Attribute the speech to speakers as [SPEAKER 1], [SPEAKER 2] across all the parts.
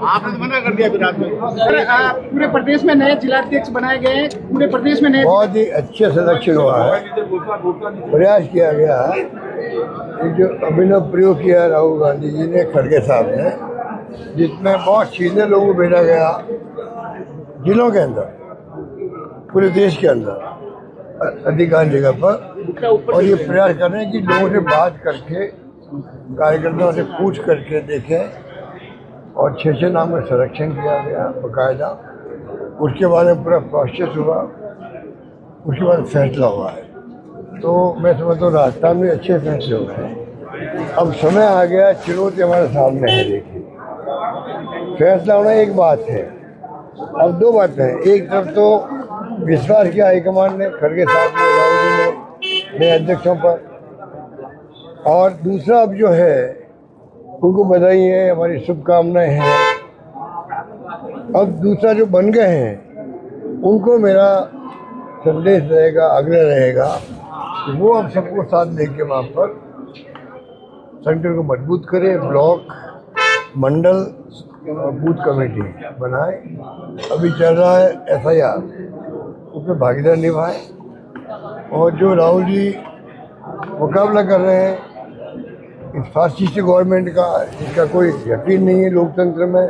[SPEAKER 1] आपने तो मना कर दिया विराट में।
[SPEAKER 2] पूरे प्रदेश में नए जिलाध्यक्ष बनाए गए हैं, पूरे प्रदेश में नए
[SPEAKER 3] बहुत ही अच्छे सिलेक्शन हुआ है। प्रयास किया गया है, एक जो अभिनव प्रयोग किया राहुल गांधी जी ने, खड़गे साहब ने, जिसमें बहुत सीधे लोगों को भेजा गया जिलों के अंदर, पूरे देश के अंदर अधिकांश जगह पर, और ये प्रयास कर रहे हैं कि लोगों से बात करके, कार्यकर्ताओं से पूछ करके देखें, और 6 नाम का सिलेक्शन किया गया बाकायदा। उसके बाद में पूरा प्रोसेस हुआ, उसके बाद फैसला हुआ है। तो मैं समझता हूँ राजस्थान में अच्छे फैसले हो गए। अब समय आ गया, चुनौती हमारे सामने है। देखिए, फैसला होना एक बात है, अब दो बातें हैं। एक तरफ तो विश्वास किया हाईकमान ने, खड़गे साहब ने, राहुल जी ने, नए अध्यक्षों पर, और दूसरा अब जो है उनको बधाई है, हमारी शुभकामनाएं हैं। अब दूसरा जो बन गए हैं उनको मेरा संदेश रहेगा, आग्रह रहेगा कि वो अब सबको साथ लेके वहाँ पर सेंटर को मजबूत करें, ब्लॉक, मंडल और बूथ कमेटी बनाए। अभी चल रहा है FIR, उसमें भागीदार निभाएं, और जो राहुल जी मुकाबला कर रहे हैं इस फासिस्ट गवर्नमेंट का, इसका कोई यकीन नहीं है लोकतंत्र में,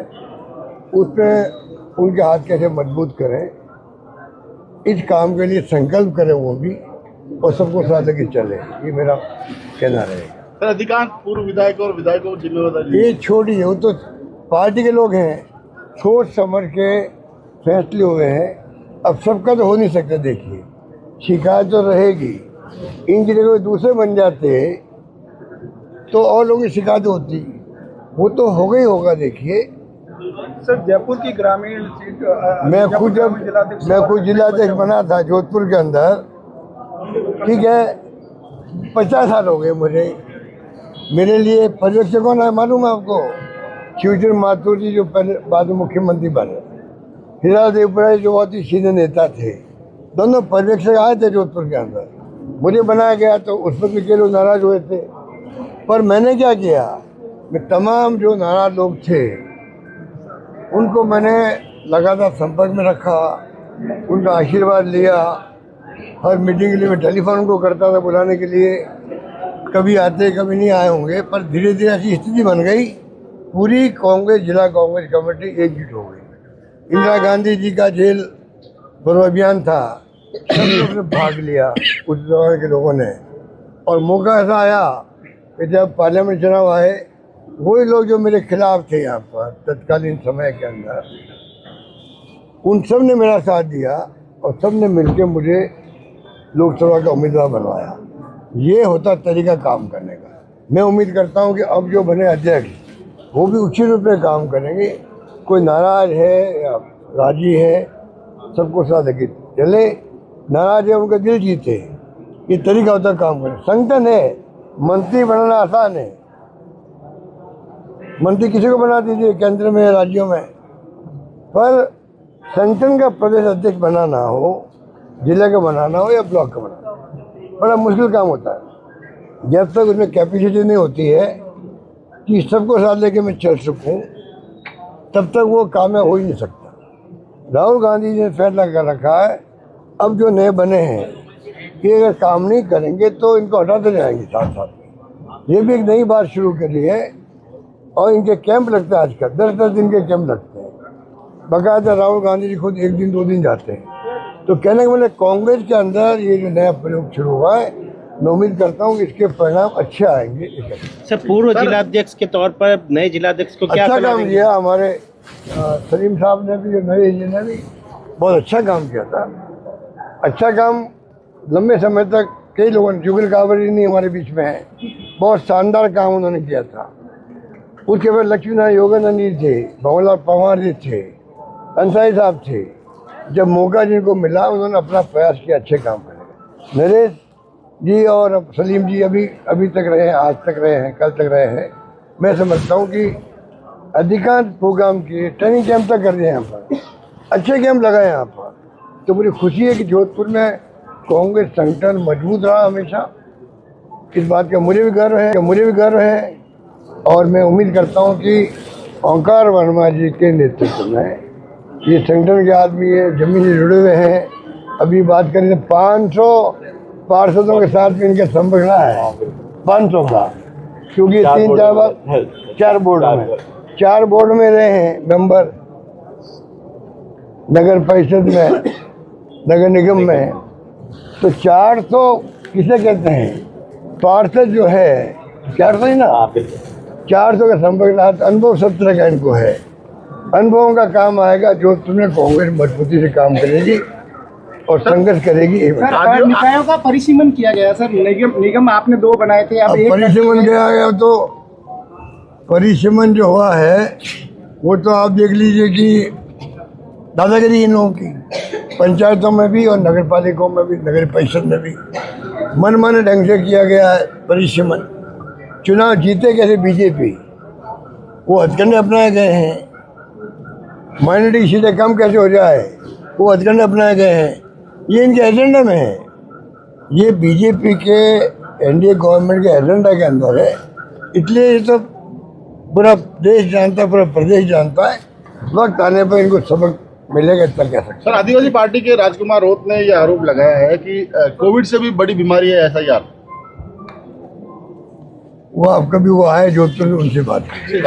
[SPEAKER 3] उसमें उनके हाथ कैसे मजबूत करें, इस काम के लिए संकल्प करें वो भी, और सबको साथ लेके चले। ये मेरा कहना रहेगा।
[SPEAKER 1] सर, अधिकांश पूर्व विधायकों और विधायकों को जिम्मेदारी
[SPEAKER 3] ये छोड़िए, वो तो पार्टी के लोग हैं, सोच समझ के फैसले हुए हैं। अब सबका तो हो नहीं सकता। देखिए, शिकायत तो रहेगी, इन जगह दूसरे बन जाते तो और लोगों की शिकायत होती, वो तो होगा ही होगा। देखिए
[SPEAKER 2] सर, जयपुर की ग्रामीण सीट,
[SPEAKER 3] मैं खुद जिलाध्यक्ष बना था जोधपुर के अंदर, ठीक है, 50 साल हो गए मुझे। मेरे लिए पर्यवेक्षक कौन है मालूम है आपको? शिवचंद्र माथुर जी, जो पहले बाद में मुख्यमंत्री बने, हीरा देवपुरा जो बहुत ही सीधे नेता थे, दोनों पर्यवेक्षक आए थे जोधपुर के अंदर। मुझे बनाया गया तो उस पर भी कई लोग नाराज हुए थे, पर मैंने क्या किया, मैं तमाम जो नाराज लोग थे उनको मैंने लगातार संपर्क में रखा, उनका आशीर्वाद लिया। हर मीटिंग के लिए मैं टेलीफोन उनको करता था बुलाने के लिए, कभी आते कभी नहीं आए होंगे, पर धीरे धीरे ऐसी स्थिति बन गई, पूरी कांग्रेस, जिला कांग्रेस कमेटी एकजुट हो गई। इंदिरा गांधी जी का जेल भरो अभियान था, सब लोगों ने भाग लिया उस दौरान के लोगों ने, और मौका ऐसा आया कि जब पार्लियामेंट चुनाव आए, वही लोग जो मेरे खिलाफ थे यहाँ पर तत्कालीन समय के अंदर, उन सब ने मेरा साथ दिया और सब ने मिलकर मुझे लोकसभा का उम्मीदवार बनवाया। ये होता तरीका काम करने का। मैं उम्मीद करता हूँ कि अब जो बने अध्यक्ष वो भी उचित रूप में काम करेंगे। कोई नाराज है या राजी है, सबको साथ लेके चले। नाराज है उनका दिल जीते, ये तरीका होता काम करने। संगठन है, मंत्री बनाना आसान है, मंत्री किसी को बना दीजिए केंद्र में, राज्यों में, पर संगठन का प्रदेश अध्यक्ष बनाना हो, जिले का बनाना हो या ब्लॉक का बनाना हो, बड़ा मुश्किल काम होता है। जब तक उसमें कैपेसिटी नहीं होती है कि सबको साथ लेके मैं चल सकूं, तब तक वो काम हो ही नहीं सकता। राहुल गांधी जी ने फैसला कर रखा है, अब जो नए बने हैं ये अगर काम नहीं करेंगे तो इनको हटाते जाएंगे साथ साथ। ये भी एक नई बात शुरू करी है, और इनके कैंप लगते हैं आजकल, 10-10 दिन के कैंप लगते हैं बाकायदा। राहुल गांधी जी खुद 1 दिन 2 दिन जाते हैं। तो कहने के मतलब कांग्रेस के अंदर ये जो नया प्रयोग शुरू हुआ है, मैं उम्मीद करता हूँ कि इसके परिणाम अच्छे आएंगे।
[SPEAKER 4] सर, पूर्व जिलाध्यक्ष के तौर पर नए जिलाध्यक्ष को क्या
[SPEAKER 3] अच्छा काम किया हमारे सलीम साहब ने भी, नए जी ने भी बहुत अच्छा काम किया था। अच्छा काम लंबे समय तक कई लोगों ने, जुगल कावरी नहीं हमारे बीच में है, बहुत शानदार काम उन्होंने किया था। उसके बाद लक्ष्मी नारायण योगानंद जी थे, भंवरलाल पवार जी थे, अंसारी साहब थे। जब मौका जिनको मिला उन्होंने अपना प्रयास किया अच्छे काम करने। नरेश जी और सलीम जी अभी तक रहे हैं, आज तक रहे हैं, कल तक रहे हैं। मैं समझता हूँ कि अधिकांश प्रोग्राम किए, ट्रेनिंग कैंप तक कर दिए यहाँ पर, अच्छे कैंप लगाए यहाँ पर। तो मुझे खुशी है कि जोधपुर में कांग्रेस संगठन मजबूत रहा हमेशा। इस बात का मुझे भी गर्व है और मैं उम्मीद करता हूँ कि ओंकार वर्मा जी के नेतृत्व में ये संगठन के आदमी है, जमीन से जुड़े हुए हैं। अभी बात करें तो 500 पार्षदों के साथ भी इनका संपर्क रहा है, 500 का, क्योंकि 4 बोर्ड में रहे हैं मेंबर, नगर परिषद में, नगर निगम में। तो 400 किसे कहते हैं, पार्षद जो है 400 ही ना, 400 का संपर्क रहा। अनुभव 17 का इनको है, अनुभवों का काम आएगा। जो तुमने कांग्रेस मजबूती से काम करेगी और संघर्ष करेगी।
[SPEAKER 2] सर, निकायों का परिसीमन किया गया सर, निगम आपने 2 बनाए थे, अब एक
[SPEAKER 3] परिसीमन किया गया। तो परिसीमन जो हुआ है वो तो आप देख लीजिए कि दादागिरी इन लोगों की, पंचायतों में भी और नगर पालिकाओं में भी, नगर परिषद में भी मनमाने ढंग से किया गया है परिसीमन। चुनाव जीते कैसे बीजेपी, वो हथकंडे अपनाए गए हैं। माइनॉरिटी सीटें कम कैसे हो जाए, वो हथकंडे अपनाए गए हैं। ये इनके एजेंडा में है, ये बीजेपी के एनडीए गवर्नमेंट के एजेंडा के अंदर है। इसलिए ये तो पूरा देश जानता है, पूरा प्रदेश जानता है। वक्त आने पर इनको सबक मिलेगा, इतना कह सकते।
[SPEAKER 1] सर, आदिवासी पार्टी के राजकुमार रोत ने यह आरोप लगाया है कि कोविड से भी बड़ी बीमारी है SIR।
[SPEAKER 3] वो आप कभी वो आए जोधपुर में, उनसे बात करें।